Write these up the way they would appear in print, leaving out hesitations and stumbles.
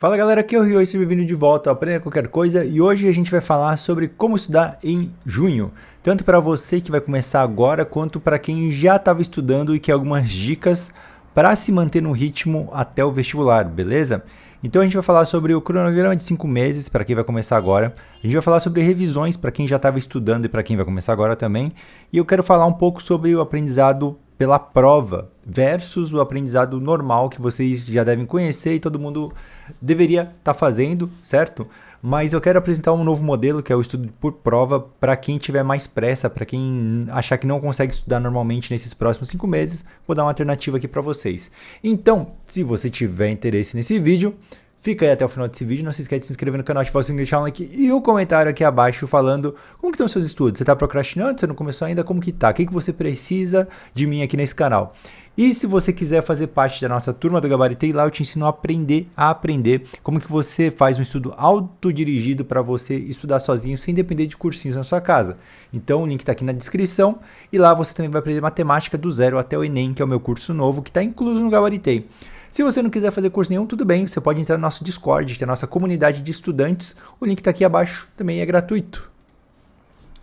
Fala galera, aqui é o Rio e seja bem-vindo de volta ao Aprenda Qualquer Coisa e hoje a gente vai falar sobre como estudar em junho, tanto para você que vai começar agora quanto para quem já estava estudando e quer algumas dicas para se manter no ritmo até o vestibular, beleza? Então a gente vai falar sobre o cronograma de 5 meses para quem vai começar agora, a gente vai falar sobre revisões para quem já estava estudando e para quem vai começar agora também, e eu quero falar um pouco sobre o aprendizado pela prova versus o aprendizado normal que vocês já devem conhecer e todo mundo deveria estar fazendo, certo? Mas eu quero apresentar um novo modelo que é o estudo por prova para quem tiver mais pressa, para quem achar que não consegue estudar normalmente nesses próximos 5 meses, vou dar uma alternativa aqui para vocês. Então, se você tiver interesse nesse vídeo, fica aí até o final desse vídeo, não se esquece de se inscrever no canal, ativar o sininho, deixar um like e o comentário aqui abaixo falando como que estão os seus estudos. Você está procrastinando? Você não começou ainda? Como que tá? O que você precisa de mim aqui nesse canal? E se você quiser fazer parte da nossa turma do Gabaritei, lá eu te ensino a aprender como que você faz um estudo autodirigido para você estudar sozinho sem depender de cursinhos na sua casa. Então o link está aqui na descrição e lá você também vai aprender matemática do zero até o Enem, que é o meu curso novo que está incluso no Gabaritei. Se você não quiser fazer curso nenhum, tudo bem, você pode entrar no nosso Discord, que é a nossa comunidade de estudantes. O link está aqui abaixo, também é gratuito.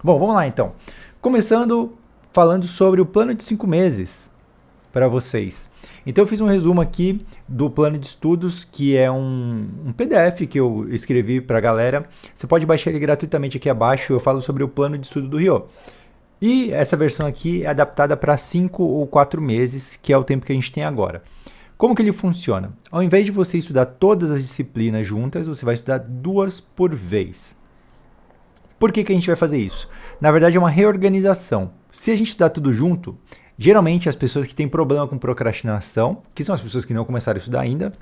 Bom, vamos lá então. Começando falando sobre o plano de 5 meses para vocês. Então eu fiz um resumo aqui do plano de estudos, que é um PDF que eu escrevi para a galera. Você pode baixar ele gratuitamente aqui abaixo, eu falo sobre o plano de estudo do Rio. E essa versão aqui é adaptada para 5 ou 4 meses, que é o tempo que a gente tem agora. Como que ele funciona? Ao invés de você estudar todas as disciplinas juntas, você vai estudar 2 por vez. Por que a gente vai fazer isso? Na verdade é uma reorganização. Se a gente estudar tudo junto, geralmente as pessoas que têm problema com procrastinação, que são as pessoas que não começaram a estudar ainda,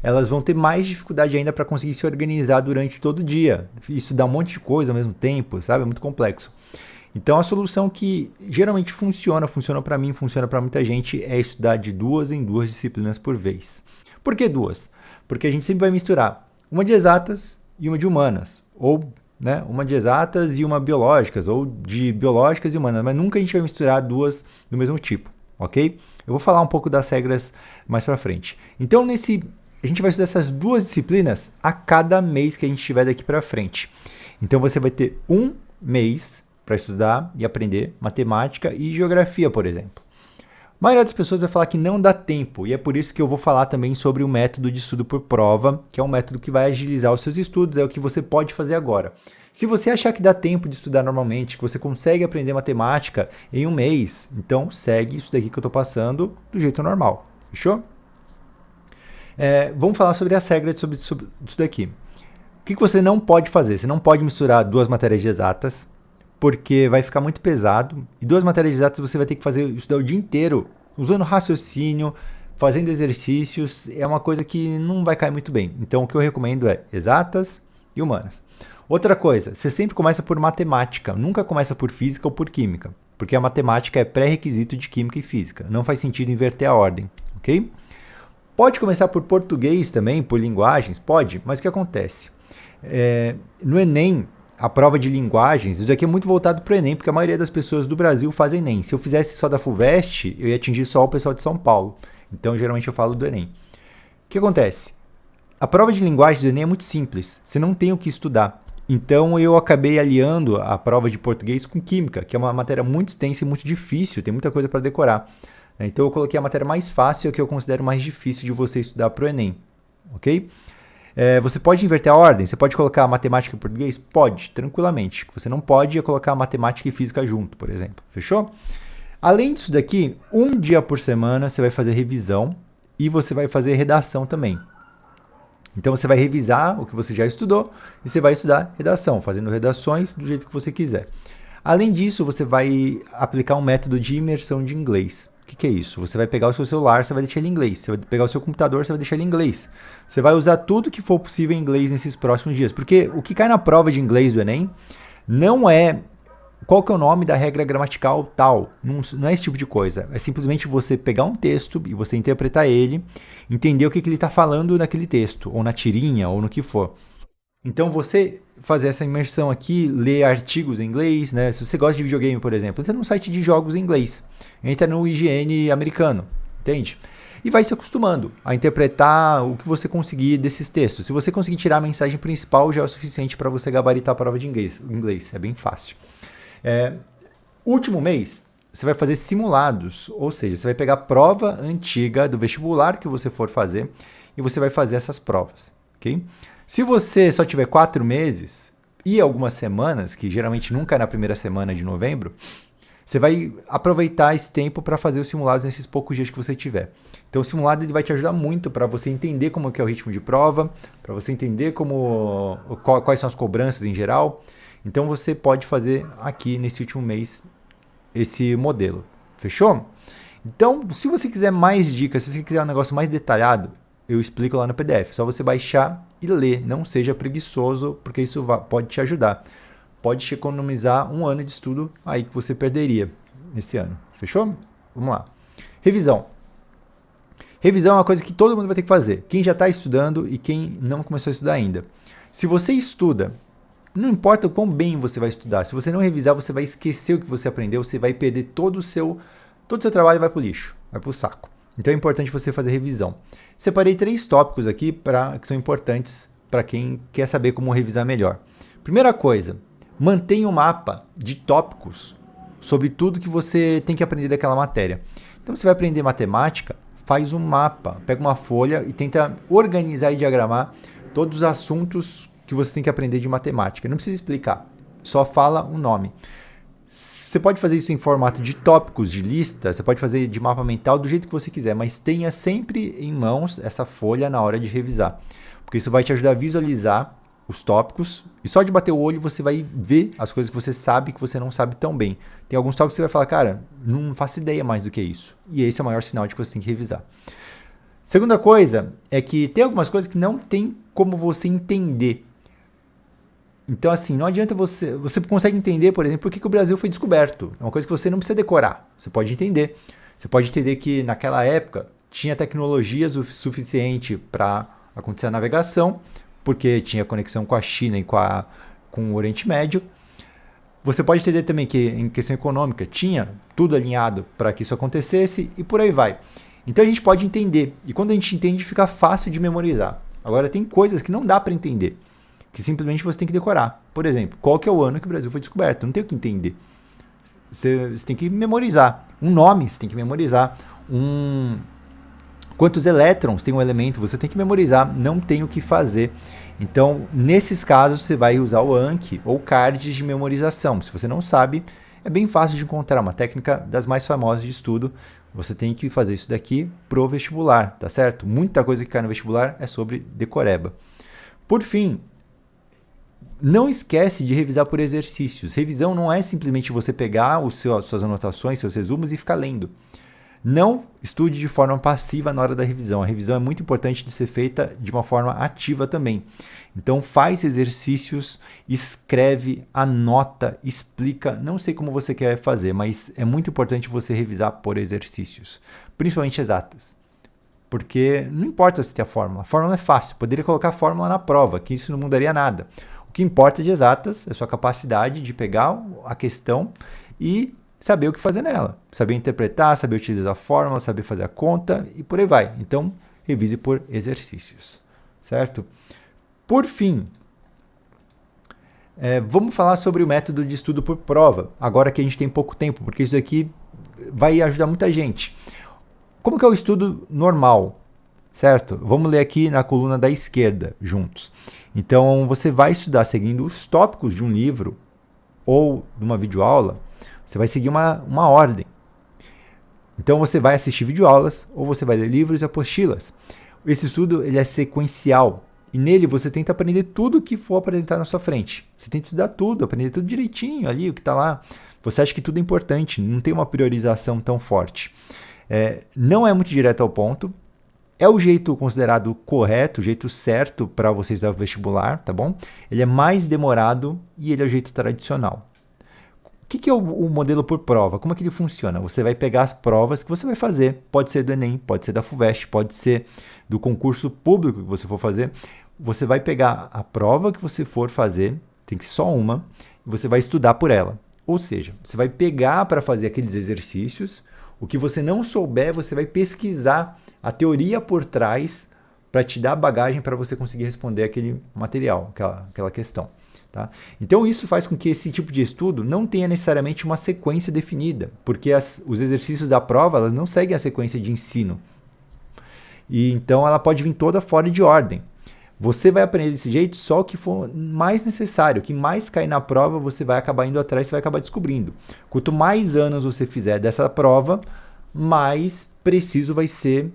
elas vão ter mais dificuldade ainda para conseguir se organizar durante todo o dia. Estudar um monte de coisa ao mesmo tempo, sabe? É muito complexo. Então a solução que geralmente funciona para mim, funciona para muita gente, é estudar de 2 em 2 disciplinas por vez. Por que 2? Porque a gente sempre vai misturar uma de exatas e uma de humanas, ou uma de exatas e uma biológicas, ou de biológicas e humanas, mas nunca a gente vai misturar 2 do mesmo tipo, ok? Eu vou falar um pouco das regras mais para frente. Então a gente vai estudar essas 2 disciplinas a cada mês que a gente tiver daqui para frente. Então você vai ter um mês para estudar e aprender matemática e geografia, por exemplo. A maioria das pessoas vai falar que não dá tempo, e é por isso que eu vou falar também sobre o método de estudo por prova, que é um método que vai agilizar os seus estudos, é o que você pode fazer agora. Se você achar que dá tempo de estudar normalmente, que você consegue aprender matemática em um mês, então segue isso daqui que eu estou passando do jeito normal, fechou? Vamos falar sobre as regras sobre isso daqui. O que você não pode fazer? Você não pode misturar 2 matérias de exatas, porque vai ficar muito pesado, e 2 matérias de exatas você vai ter que estudar o dia inteiro, usando raciocínio, fazendo exercícios, é uma coisa que não vai cair muito bem. Então o que eu recomendo é exatas e humanas. Outra coisa, você sempre começa por matemática, nunca começa por física ou por química, porque a matemática é pré-requisito de química e física, não faz sentido inverter a ordem, ok? Pode começar por português também, por linguagens, pode, mas o que acontece? No Enem, a prova de linguagens, isso aqui é muito voltado para o Enem, porque a maioria das pessoas do Brasil fazem Enem. Se eu fizesse só da FUVEST, eu ia atingir só o pessoal de São Paulo. Então, geralmente eu falo do Enem. O que acontece? A prova de linguagens do Enem é muito simples. Você não tem o que estudar. Então, eu acabei aliando a prova de português com química, que é uma matéria muito extensa e muito difícil. Tem muita coisa para decorar. Então, eu coloquei a matéria mais fácil, que eu considero mais difícil de você estudar para o Enem. Ok? Você pode inverter a ordem? Você pode colocar matemática e português? Pode, tranquilamente. Você não pode colocar matemática e física junto, por exemplo. Fechou? Além disso daqui, um dia por semana você vai fazer revisão e você vai fazer redação também. Então você vai revisar o que você já estudou e você vai estudar redação, fazendo redações do jeito que você quiser. Além disso, você vai aplicar um método de imersão de inglês. O que é isso? Você vai pegar o seu celular, você vai deixar ele em inglês. Você vai pegar o seu computador, você vai deixar ele em inglês. Você vai usar tudo que for possível em inglês nesses próximos dias. Porque o que cai na prova de inglês do Enem não é qual que é o nome da regra gramatical tal. Não é esse tipo de coisa. É simplesmente você pegar um texto e você interpretar ele, entender o que ele está falando naquele texto, ou na tirinha, ou no que for. Então você fazer essa imersão aqui, ler artigos em inglês, né? Se você gosta de videogame, por exemplo, entra num site de jogos em inglês, entra no IGN americano, entende? e vai se acostumando a interpretar o que você conseguir desses textos. Se você conseguir tirar a mensagem principal, já é o suficiente para você gabaritar a prova de inglês. É bem fácil. Último mês, você vai fazer simulados, ou seja, você vai pegar a prova antiga do vestibular que você for fazer e você vai fazer essas provas, ok? Se você só tiver 4 meses e algumas semanas, que geralmente nunca é na primeira semana de novembro, você vai aproveitar esse tempo para fazer os simulados nesses poucos dias que você tiver. Então o simulado ele vai te ajudar muito para você entender como que é o ritmo de prova, para você entender quais são as cobranças em geral. Então você pode fazer aqui nesse último mês esse modelo. Fechou? Então, se você quiser mais dicas, se você quiser um negócio mais detalhado, eu explico lá no PDF. Só você baixar e ler. Não seja preguiçoso, porque isso pode te ajudar. Pode te economizar um ano de estudo aí que você perderia esse ano. Fechou? Vamos lá. Revisão. Revisão é uma coisa que todo mundo vai ter que fazer. Quem já está estudando e quem não começou a estudar ainda. Se você estuda, não importa o quão bem você vai estudar. Se você não revisar, você vai esquecer o que você aprendeu. Você vai perder todo o seu trabalho vai para o lixo, vai para o saco. Então é importante você fazer revisão. Separei 3 tópicos aqui que são importantes para quem quer saber como revisar melhor. Primeira coisa, mantenha um mapa de tópicos sobre tudo que você tem que aprender daquela matéria. Então você vai aprender matemática, faz um mapa, pega uma folha e tenta organizar e diagramar todos os assuntos que você tem que aprender de matemática. Não precisa explicar, só fala o nome. Você pode fazer isso em formato de tópicos, de lista, você pode fazer de mapa mental do jeito que você quiser, mas tenha sempre em mãos essa folha na hora de revisar, porque isso vai te ajudar a visualizar os tópicos e só de bater o olho você vai ver as coisas que você sabe que você não sabe tão bem. Tem alguns tópicos que você vai falar, cara, não faço ideia mais do que isso. E esse é o maior sinal de que você tem que revisar. Segunda coisa é que tem algumas coisas que não tem como você entender. Então, assim, não adianta você consegue entender, por exemplo, por que o Brasil foi descoberto. É uma coisa que você não precisa decorar. Você pode entender. Você pode entender que naquela época tinha tecnologia suficiente para acontecer a navegação, porque tinha conexão com a China e com o Oriente Médio. Você pode entender também que em questão econômica tinha tudo alinhado para que isso acontecesse e por aí vai. Então a gente pode entender. E quando a gente entende, fica fácil de memorizar. Agora tem coisas que não dá para entender, que simplesmente você tem que decorar. Por exemplo, qual que é o ano que o Brasil foi descoberto? Não tem o que entender. Você tem que memorizar. Um nome, você tem que memorizar. Quantos elétrons tem um elemento, você tem que memorizar. Não tem o que fazer. Então, nesses casos, você vai usar o Anki ou cards de memorização. Se você não sabe, é bem fácil de encontrar. Uma técnica das mais famosas de estudo. Você tem que fazer isso daqui pro vestibular, tá certo? Muita coisa que cai no vestibular é sobre decoreba. Por fim, não esquece de revisar por exercícios. Revisão não é simplesmente você pegar suas anotações, seus resumos e ficar lendo. Não estude de forma passiva na hora da revisão. A revisão é muito importante de ser feita de uma forma ativa também. Então faz exercícios, escreve, anota, explica. Não sei como você quer fazer, mas é muito importante você revisar por exercícios, principalmente exatas. Porque não importa se tem a fórmula é fácil. Poderia colocar a fórmula na prova, que isso não mudaria nada. O que importa de exatas é a sua capacidade de pegar a questão e saber o que fazer nela. Saber interpretar, saber utilizar a fórmula, saber fazer a conta e por aí vai. Então, revise por exercícios, certo? Por fim, vamos falar sobre o método de estudo por prova, agora que a gente tem pouco tempo, porque isso aqui vai ajudar muita gente. Como que é o estudo normal, certo? Vamos ler aqui na coluna da esquerda, juntos. Então, você vai estudar seguindo os tópicos de um livro ou de uma videoaula, você vai seguir uma ordem. Então, você vai assistir videoaulas ou você vai ler livros e apostilas. Esse estudo ele é sequencial e nele você tenta aprender tudo que for apresentado na sua frente. Você tenta estudar tudo, aprender tudo direitinho ali, o que está lá. Você acha que tudo é importante, não tem uma priorização tão forte. Não é muito direto ao ponto. É o jeito considerado correto, o jeito certo para você estudar o vestibular, tá bom? Ele é mais demorado e ele é o jeito tradicional. O que é o modelo por prova? Como é que ele funciona? Você vai pegar as provas que você vai fazer. Pode ser do Enem, pode ser da FUVEST, pode ser do concurso público que você for fazer. Você vai pegar a prova que você for fazer, tem que ser só uma, e você vai estudar por ela. Ou seja, você vai pegar para fazer aqueles exercícios. O que você não souber, você vai pesquisar a teoria por trás para te dar bagagem para você conseguir responder aquele material, aquela questão. Tá? Então isso faz com que esse tipo de estudo não tenha necessariamente uma sequência definida, porque os exercícios da prova elas não seguem a sequência de ensino. E então ela pode vir toda fora de ordem. Você vai aprender desse jeito só o que for mais necessário, o que mais cair na prova você vai acabar indo atrás, você vai acabar descobrindo. Quanto mais anos você fizer dessa prova, mais preciso vai ser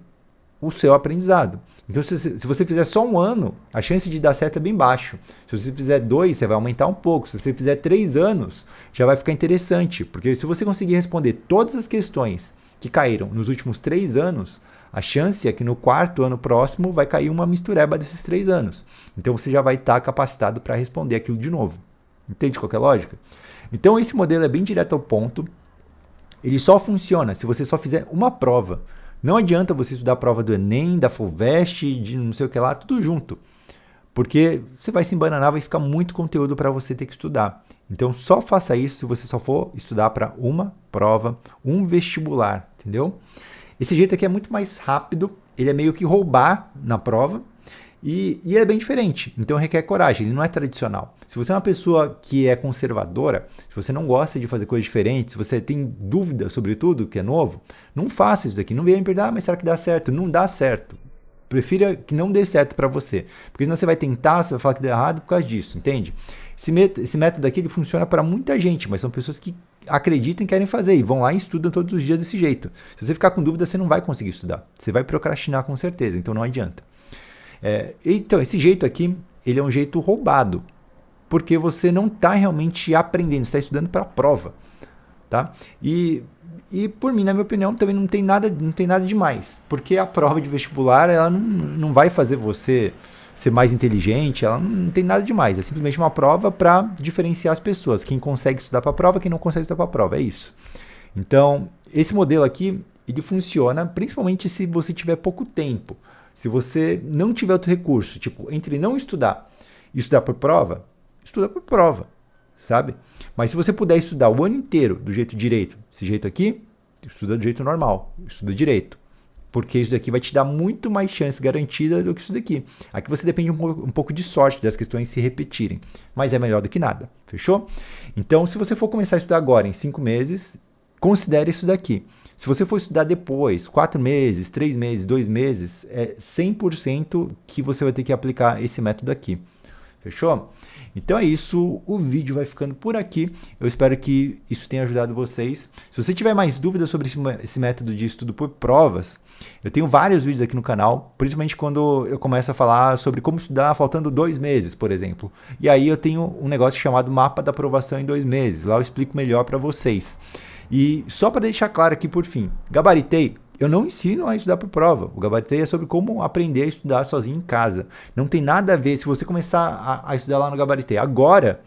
o seu aprendizado. Então, se você fizer só um ano, a chance de dar certo é bem baixo. Se você fizer 2, você vai aumentar um pouco. Se você fizer 3 anos, já vai ficar interessante. Porque se você conseguir responder todas as questões que caíram nos últimos 3 anos, a chance é que no 4º ano próximo vai cair uma mistureba desses 3 anos. Então, você já vai estar capacitado para responder aquilo de novo. Entende qual que é a lógica? Então, esse modelo é bem direto ao ponto. Ele só funciona se você só fizer uma prova. Não adianta você estudar a prova do Enem, da FUVEST, de não sei o que lá, tudo junto. Porque você vai se embananar, vai ficar muito conteúdo para você ter que estudar. Então só faça isso se você só for estudar para uma prova, um vestibular, entendeu? Esse jeito aqui é muito mais rápido, ele é meio que roubar na prova. E ele é bem diferente, então requer coragem, ele não é tradicional. Se você é uma pessoa que é conservadora, se você não gosta de fazer coisas diferentes, se você tem dúvida sobre tudo que é novo, não faça isso daqui, não venha me perguntar, mas será que dá certo? Não dá certo. Prefira que não dê certo para você, porque senão você vai tentar, você vai falar que deu errado por causa disso, entende? Esse método aqui ele funciona para muita gente, mas são pessoas que acreditam e querem fazer e vão lá e estudam todos os dias desse jeito. Se você ficar com dúvida, você não vai conseguir estudar, você vai procrastinar com certeza, então não adianta. Então, esse jeito aqui, ele é um jeito roubado, porque você não está realmente aprendendo, você está estudando para a prova, tá? E por mim, na minha opinião, também não tem nada demais, porque a prova de vestibular, ela não vai fazer você ser mais inteligente, ela não tem nada demais, é simplesmente uma prova para diferenciar as pessoas, quem consegue estudar para a prova, quem não consegue estudar para a prova, é isso. Então, esse modelo aqui, ele funciona principalmente se você tiver pouco tempo. Se você não tiver outro recurso, tipo, entre não estudar e estudar por prova, estuda por prova, sabe? Mas se você puder estudar o ano inteiro do jeito direito, desse jeito aqui, estuda do jeito normal, estuda direito. Porque isso daqui vai te dar muito mais chance garantida do que isso daqui. Aqui você depende um pouco de sorte das questões se repetirem, mas é melhor do que nada, fechou? Então, se você for começar a estudar agora em 5 meses, considere isso daqui. Se você for estudar depois, 4 meses, 3 meses, 2 meses, é 100% que você vai ter que aplicar esse método aqui. Fechou? Então é isso, o vídeo vai ficando por aqui. Eu espero que isso tenha ajudado vocês. Se você tiver mais dúvidas sobre esse método de estudo por provas, eu tenho vários vídeos aqui no canal, principalmente quando eu começo a falar sobre como estudar faltando 2 meses, por exemplo. E aí eu tenho um negócio chamado Mapa da Aprovação em 2 meses. Lá eu explico melhor para vocês. E só para deixar claro aqui por fim, gabaritei, eu não ensino a estudar por prova. O gabaritei é sobre como aprender a estudar sozinho em casa. Não tem nada a ver, se você começar a estudar lá no gabaritei agora,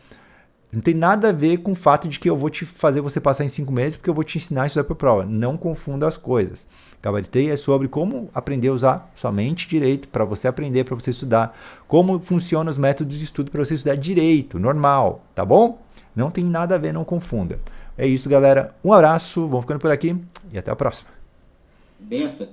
não tem nada a ver com o fato de que eu vou te fazer você passar em 5 meses porque eu vou te ensinar a estudar por prova. Não confunda as coisas. Gabaritei é sobre como aprender a usar sua mente direito para você aprender, para você estudar. Como funcionam os métodos de estudo para você estudar direito, normal, tá bom? Não tem nada a ver, não confunda. É isso, galera. Um abraço, vamos ficando por aqui e até a próxima. Benção.